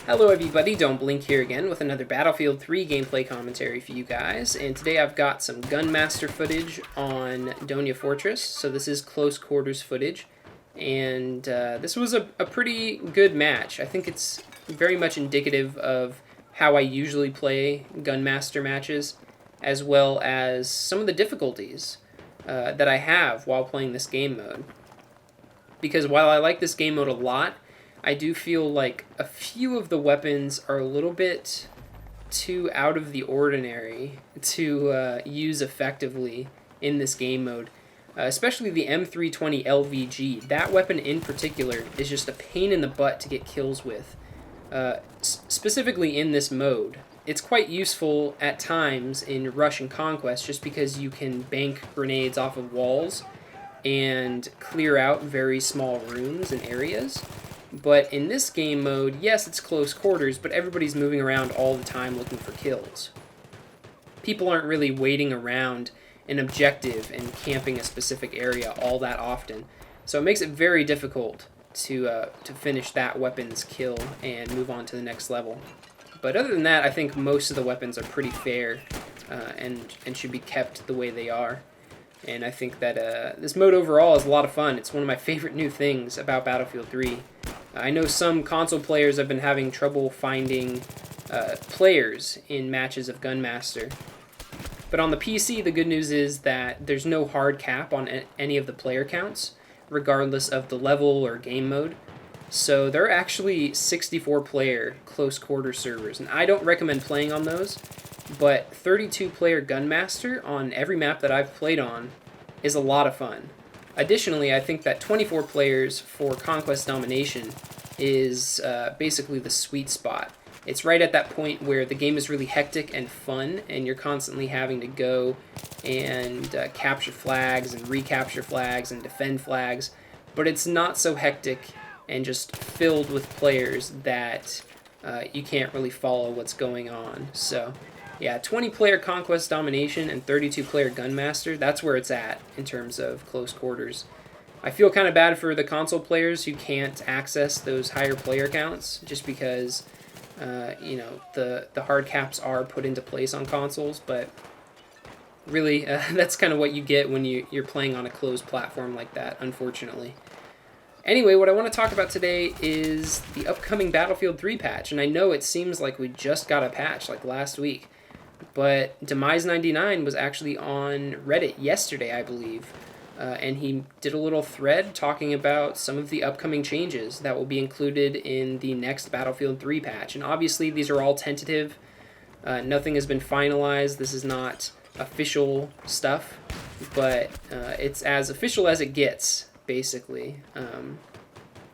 Hello everybody, Don't Blink here again with another Battlefield 3 gameplay commentary for you guys, and today I've got some Gunmaster footage on Donia Fortress, so this is close quarters footage, and this was a pretty good match. I think it's very much indicative of how I usually play Gunmaster matches, as well as some of the difficulties that I have while playing this game mode. Because while I like this game mode a lot, I do feel like a few of the weapons are a little bit too out of the ordinary to use effectively in this game mode. Especially the M320 LVG. That weapon in particular is just a pain in the butt to get kills with. Specifically in this mode. It's quite useful at times in Rush and Conquest just because you can bank grenades off of walls and clear out very small rooms and areas. But in this game mode, yes, it's close quarters, but everybody's moving around all the time looking for kills. People aren't really waiting around an objective and camping a specific area all that often. So it makes it very difficult to finish that weapon's kill and move on to the next level. But other than that, I think most of the weapons are pretty fair and should be kept the way they are. And I think that this mode overall is a lot of fun. It's one of my favorite new things about Battlefield 3. I know some console players have been having trouble finding players in matches of Gunmaster. But on the PC, the good news is that there's no hard cap on any of the player counts, regardless of the level or game mode. So there are actually 64-player close quarter servers, and I don't recommend playing on those, but 32-player Gunmaster on every map that I've played on is a lot of fun. Additionally, I think that 24 players for Conquest Domination is basically the sweet spot. It's right at that point where the game is really hectic and fun, and you're constantly having to go and capture flags and recapture flags and defend flags, but it's not so hectic and just filled with players that you can't really follow what's going on. So yeah, 20-player Conquest Domination and 32-player Gunmaster, that's where it's at in terms of close quarters. I feel kind of bad for the console players who can't access those higher player counts just because, the hard caps are put into place on consoles, but really, that's kind of what you get when you're playing on a closed platform like that, unfortunately. Anyway, what I want to talk about today is the upcoming Battlefield 3 patch, and I know it seems like we just got a patch, like last week. But Demise99 was actually on Reddit yesterday, I believe, and he did a little thread talking about some of the upcoming changes that will be included in the next Battlefield 3 patch. And obviously, these are all tentative. Nothing has been finalized. This is not official stuff, but it's as official as it gets, basically.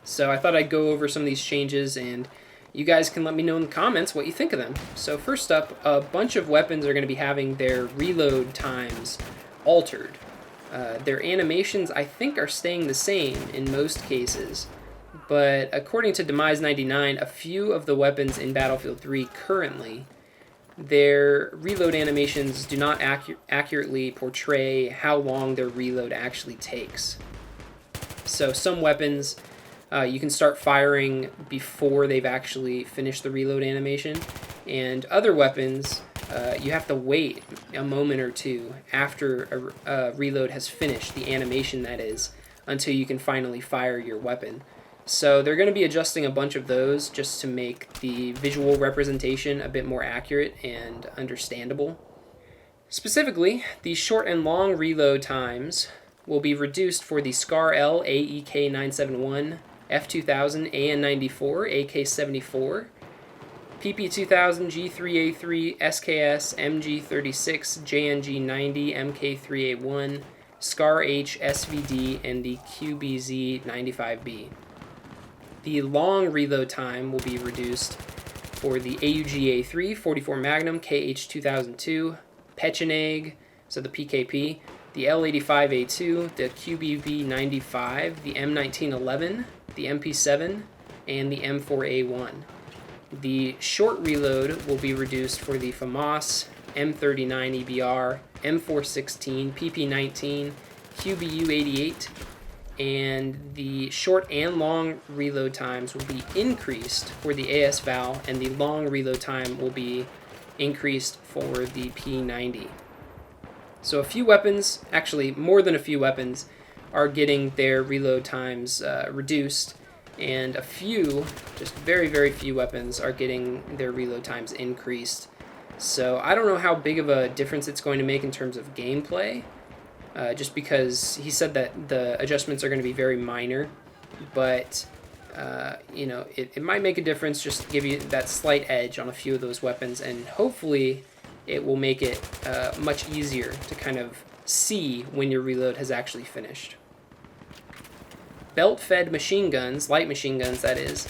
So I thought I'd go over some of these changes, and you guys can let me know in the comments what you think of them. So first up, a bunch of weapons are going to be having their reload times altered. Their animations, I think, are staying the same in most cases. But according to Demise99, a few of the weapons in Battlefield 3 currently, their reload animations do not accurately portray how long their reload actually takes. So some weapons you can start firing before they've actually finished the reload animation, and other weapons you have to wait a moment or two after a reload has finished, the animation that is, until you can finally fire your weapon. So they're going to be adjusting a bunch of those just to make the visual representation a bit more accurate and understandable. Specifically, the short and long reload times will be reduced for the SCAR-L AEK971, F2000 AN94, AK74, PP2000 G3A3, SKS MG36, JNG90, MK3A1, SCAR-H SVD, and the QBZ95B. The long reload time will be reduced for the AUG-A3, 44 Magnum, KH2002, Pecheneg, so the PKP, the L85A2, the QBB95, the M1911, the MP7, and the M4A1. The short reload will be reduced for the FAMAS, M39 EBR, M416, PP19, QBU88, and the short and long reload times will be increased for the AS Val, and the long reload time will be increased for the P90. So a few weapons, actually more than a few weapons, are getting their reload times reduced, and a few, just very, very few weapons are getting their reload times increased. So I don't know how big of a difference it's going to make in terms of gameplay, just because he said that the adjustments are going to be very minor, but you know, it might make a difference, just to give you that slight edge on a few of those weapons, and hopefully it will make it much easier to kind of see when your reload has actually finished. Belt-fed machine guns, light machine guns that is,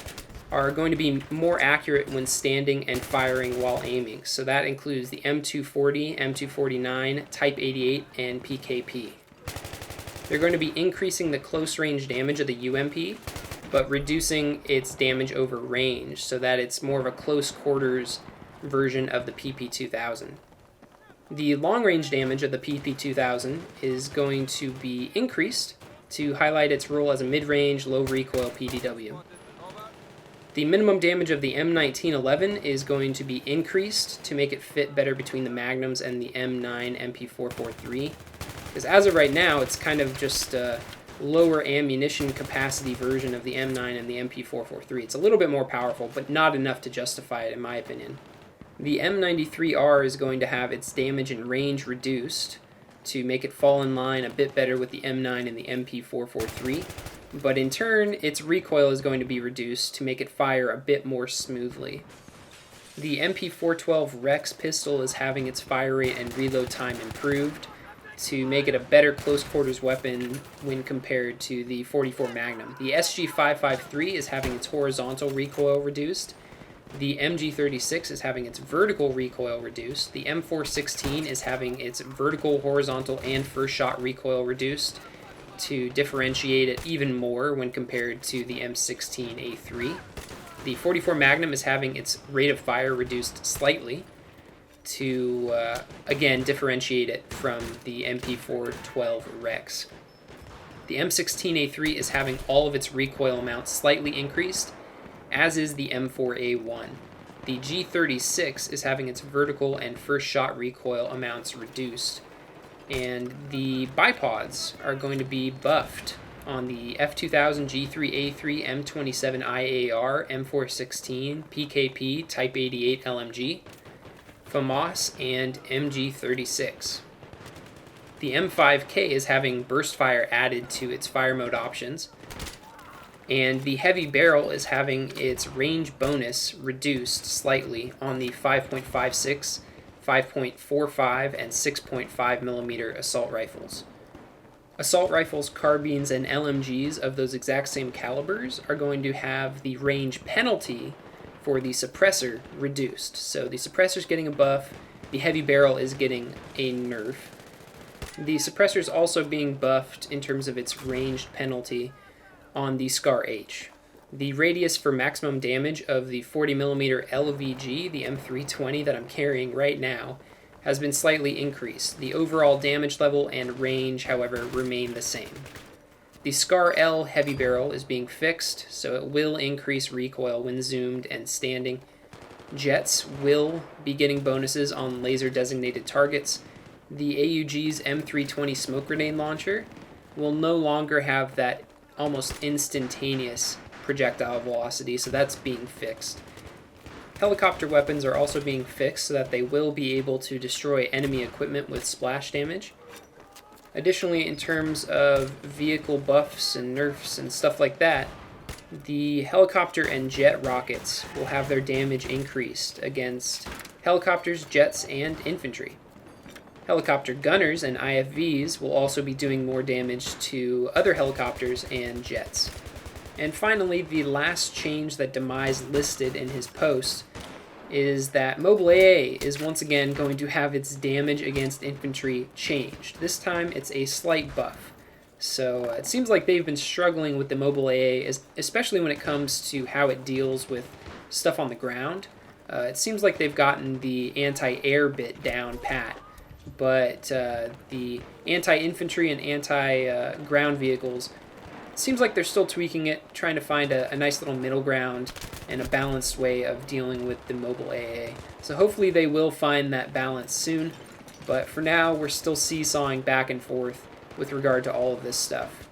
are going to be more accurate when standing and firing while aiming. So that includes the M240, M249, Type 88, and PKP. They're going to be increasing the close range damage of the UMP, but reducing its damage over range so that it's more of a close quarters version of the PP2000. The long range damage of the PP2000 is going to be increased to highlight its role as a mid-range, low recoil PDW. The minimum damage of the M1911 is going to be increased to make it fit better between the Magnums and the M9 MP443. Because as of right now, it's kind of just a lower ammunition capacity version of the M9 and the MP443. It's a little bit more powerful, but not enough to justify it in my opinion. The M93R is going to have its damage and range reduced to make it fall in line a bit better with the M9 and the MP443. But in turn, its recoil is going to be reduced to make it fire a bit more smoothly. The MP412 Rex pistol is having its fire rate and reload time improved to make it a better close quarters weapon when compared to the 44 Magnum. The SG553 is having its horizontal recoil reduced. The MG36 is having its vertical recoil reduced. The M416 is having its vertical, horizontal, and first shot recoil reduced to differentiate it even more when compared to the M16A3. The 44 Magnum is having its rate of fire reduced slightly to, again, differentiate it from the MP412 Rex. The M16A3 is having all of its recoil amounts slightly increased, as is the M4A1. The G36 is having its vertical and first shot recoil amounts reduced, and the bipods are going to be buffed on the F2000, G3A3, M27IAR, M416, PKP, Type 88 LMG, FAMAS, and MG36. The M5K is having burst fire added to its fire mode options, and the heavy barrel is having its range bonus reduced slightly on the 5.56, 5.45, and 6.5 millimeter assault rifles. Assault rifles, carbines, and LMGs of those exact same calibers are going to have the range penalty for the suppressor reduced. So the suppressor is getting a buff, the heavy barrel is getting a nerf. The suppressor is also being buffed in terms of its ranged penalty on the Scar H. The radius for maximum damage of the 40mm LVG, the M320 that I'm carrying right now, has been slightly increased. The overall damage level and range, however, remain the same. The Scar L heavy barrel is being fixed, so it will increase recoil when zoomed and standing. Jets will be getting bonuses on laser designated targets. The AUG's M320 smoke grenade launcher will no longer have that almost instantaneous projectile velocity, so that's being fixed. Helicopter weapons are also being fixed so that they will be able to destroy enemy equipment with splash damage. Additionally, in terms of vehicle buffs and nerfs and stuff like that, the helicopter and jet rockets will have their damage increased against helicopters, jets, and infantry. Helicopter gunners and IFVs will also be doing more damage to other helicopters and jets. And finally, the last change that Demise listed in his post is that Mobile AA is once again going to have its damage against infantry changed. This time it's a slight buff. So it seems like they've been struggling with the Mobile AA, especially when it comes to how it deals with stuff on the ground. It seems like they've gotten the anti-air bit down pat, but the anti-infantry and anti-ground vehicles seems like they're still tweaking it, trying to find a nice little middle ground and a balanced way of dealing with the mobile AA. So hopefully they will find that balance soon. But for now, we're still seesawing back and forth with regard to all of this stuff.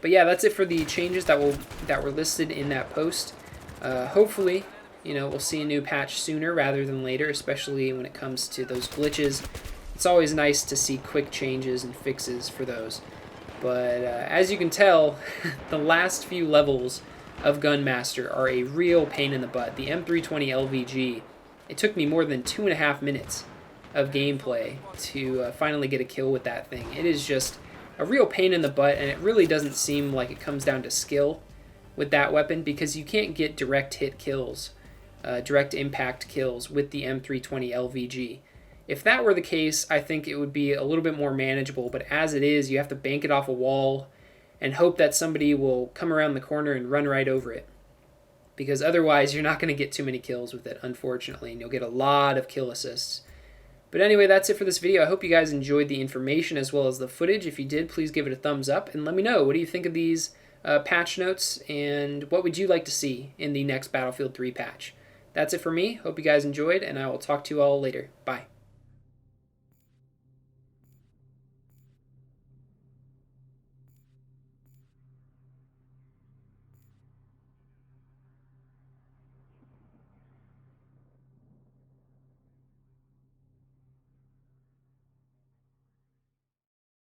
But yeah, that's it for the changes that were listed in that post. Hopefully, we'll see a new patch sooner rather than later, especially when it comes to those glitches. It's always nice to see quick changes and fixes for those. But as you can tell, the last few levels of Gunmaster are a real pain in the butt. The M320 LVG, it took me more than 2.5 minutes of gameplay to finally get a kill with that thing. It is just a real pain in the butt, and it really doesn't seem like it comes down to skill with that weapon, because you can't get direct hit kills, direct impact kills with the M320 LVG. If that were the case, I think it would be a little bit more manageable, but as it is, you have to bank it off a wall and hope that somebody will come around the corner and run right over it, because otherwise you're not going to get too many kills with it, unfortunately, and you'll get a lot of kill assists. But anyway, that's it for this video. I hope you guys enjoyed the information as well as the footage. If you did, please give it a thumbs up and let me know, what do you think of these patch notes, and what would you like to see in the next Battlefield 3 patch? That's it for me. Hope you guys enjoyed, and I will talk to you all later. Bye.